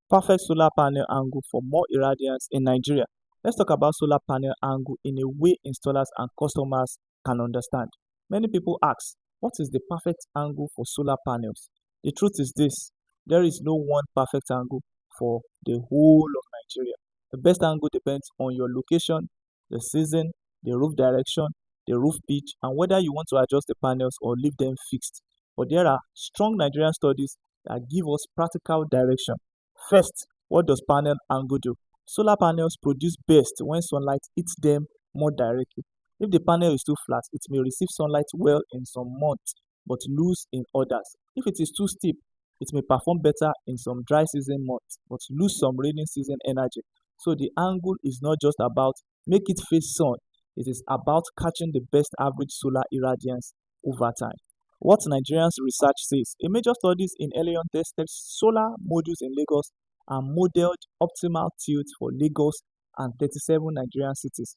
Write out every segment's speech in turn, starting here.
Perfect solar panel angle for more irradiance in Nigeria. Let's talk about solar panel angle in a way installers and customers can understand. Many people ask, what is the perfect angle for solar panels? The truth is this, there is no one perfect angle for the whole of Nigeria. The best angle depends on your location, the season, the roof direction, the roof pitch, and whether you want to adjust the panels or leave them fixed. But there are strong Nigerian studies that give us practical direction. First, what does panel angle do? Solar panels produce best when sunlight hits them more directly. If the panel is too flat, it may receive sunlight well in some months but lose in others. If it is too steep, it may perform better in some dry season months but lose some rainy season energy. So the angle is not just about make it face sun, it is about catching the best average solar irradiance over time. What Nigerians research says, a major studies in Elion tested solar modules in Lagos and modeled optimal tilt for Lagos and 37 Nigerian cities.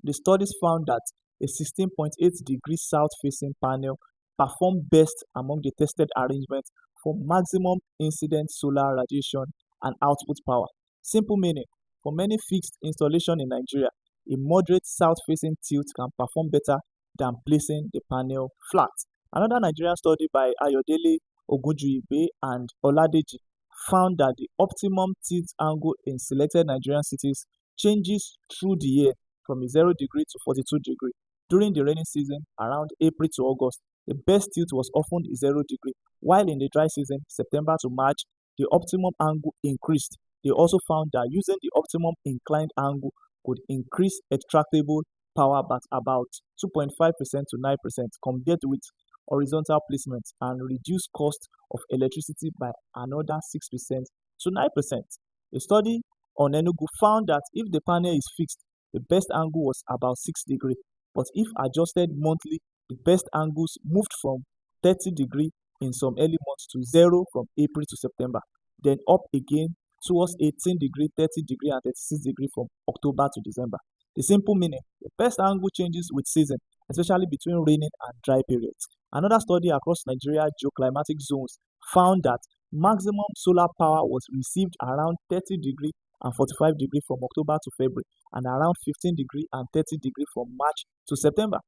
The studies found that a 16.8-degree south-facing panel performed best among the tested arrangements for maximum incident solar radiation and output power. Simple meaning, for many fixed installations in Nigeria, a moderate south-facing tilt can perform better than placing the panel flat. Another Nigerian study by Ayodele Ogunjuibe and Oladeji found that the optimum tilt angle in selected Nigerian cities changes through the year from a 0 degree to 42 degree. During the rainy season, around April to August, the best tilt was often a 0 degree, while in the dry season, September to March, the optimum angle increased. They also found that using the optimum inclined angle could increase extractable power by about 2.5% to 9% compared with horizontal placement and reduce cost of electricity by another 6% to 9%. A study on Enugu found that if the panel is fixed, the best angle was about 6 degrees, but if adjusted monthly, the best angles moved from 30 degrees in some early months to 0 from April to September, then up again towards 18 degrees, 30 degrees, and 36 degrees from October to December. The simple meaning, the best angle changes with season, especially between raining and dry periods. Another study across Nigeria geoclimatic zones found that maximum solar power was received around 30 degrees and 45 degrees from October to February, and around 15 degrees and 30 degrees from March to September.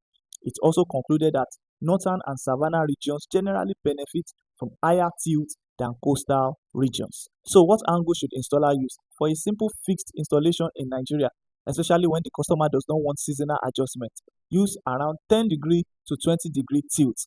It also concluded that northern and savanna regions generally benefit from higher tilt than coastal regions. So, what angle should installer use? For a simple fixed installation in Nigeria, especially when the customer does not want seasonal adjustment, use around 10 degree to 20 degree tilt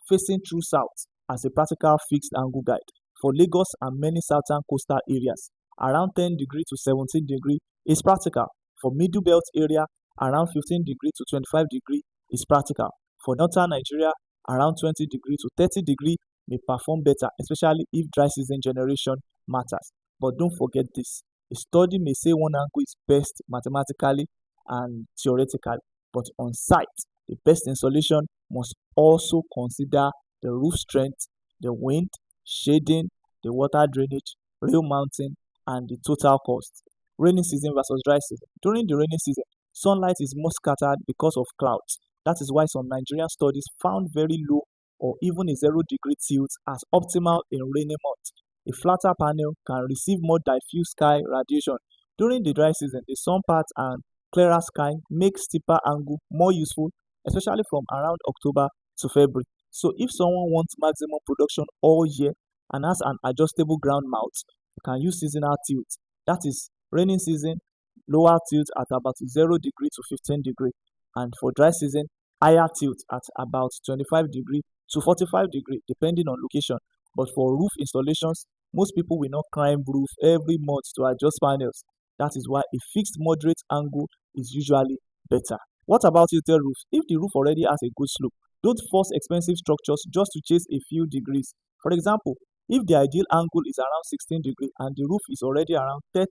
facing true south as a practical fixed angle guide. For Lagos and many southern coastal areas, around 10 degree to 17 degree is practical. For middle belt area, around 15 degree to 25 degree is practical. For northern Nigeria, around 20 degree to 30 degree may perform better, especially if dry season generation matters. But don't forget this, a study may say one angle is best mathematically and theoretically, but on site, the best installation must also consider the roof strength, the wind, shading, the water drainage, rail mounting, and the total cost. Rainy season versus dry season. During the rainy season, sunlight is more scattered because of clouds. That is why some Nigerian studies found very low or even a 0 degree tilt as optimal in rainy months. A flatter panel can receive more diffuse sky radiation. During the dry season, the sun path and clearer sky make steeper angle more useful, especially from around October to February. So if someone wants maximum production all year and has an adjustable ground mount, you can use seasonal tilt. That is rainy season, lower tilt at about 0 degree to 15 degree, and for dry season, higher tilt at about 25 degree to 45 degree, depending on location. But for roof installations, most people will not climb roof every month to adjust panels. That is why a fixed moderate angle is usually better. What about tilted roofs? If the roof already has a good slope, don't force expensive structures just to chase a few degrees. For example, if the ideal angle is around 16 degree and the roof is already around 10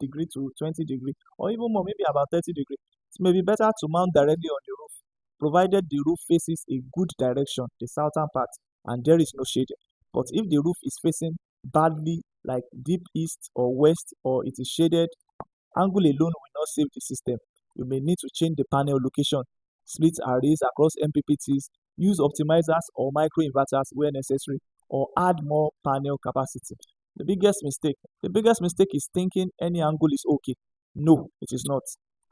degree to 20 degree, or even more, maybe about 30 degree, it may be better to mount directly on the roof, provided the roof faces a good direction, the southern part, and there is no shading. But if the roof is facing badly, like deep east or west, or it is shaded, angle alone will not save the system. You may need to change the panel location, split arrays across MPPTs, use optimizers or microinverters where necessary, or add more panel capacity. The biggest mistake is thinking any angle is okay. No, it is not.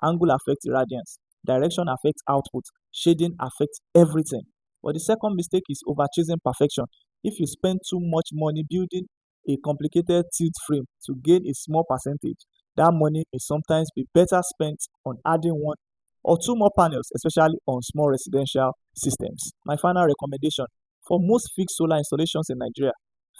Angle affects irradiance, direction affects output, shading affects everything. But the second mistake is overchasing perfection. If you spend too much money building a complicated tilt frame to gain a small percentage, that money may sometimes be better spent on adding one or two more panels, especially on small residential systems. My final recommendation: for most fixed solar installations in Nigeria,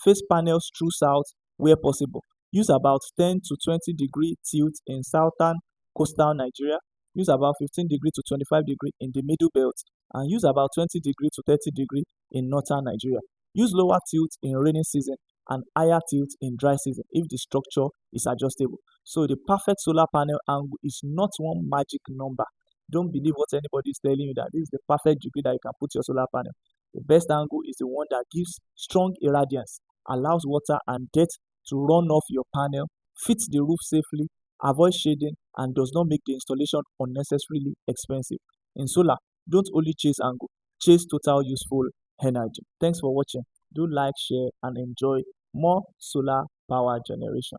face panels through south where possible. Use about 10 to 20-degree tilt in southern coastal Nigeria. Use about 15-degree to 25-degree in the middle belt, and use about 20-degree to 30-degree in northern Nigeria. Use lower tilt in rainy season and higher tilt in dry season if the structure is adjustable. So the perfect solar panel angle is not one magic number. Don't believe what anybody is telling you that this is the perfect degree that you can put your solar panel. The best angle is the one that gives strong irradiance, allows water and dirt to run off your panel, fits the roof safely, avoids shading, and does not make the installation unnecessarily expensive. In solar, don't only chase angle, chase total useful energy. Thanks for watching. Do like, share, and enjoy more solar power generation.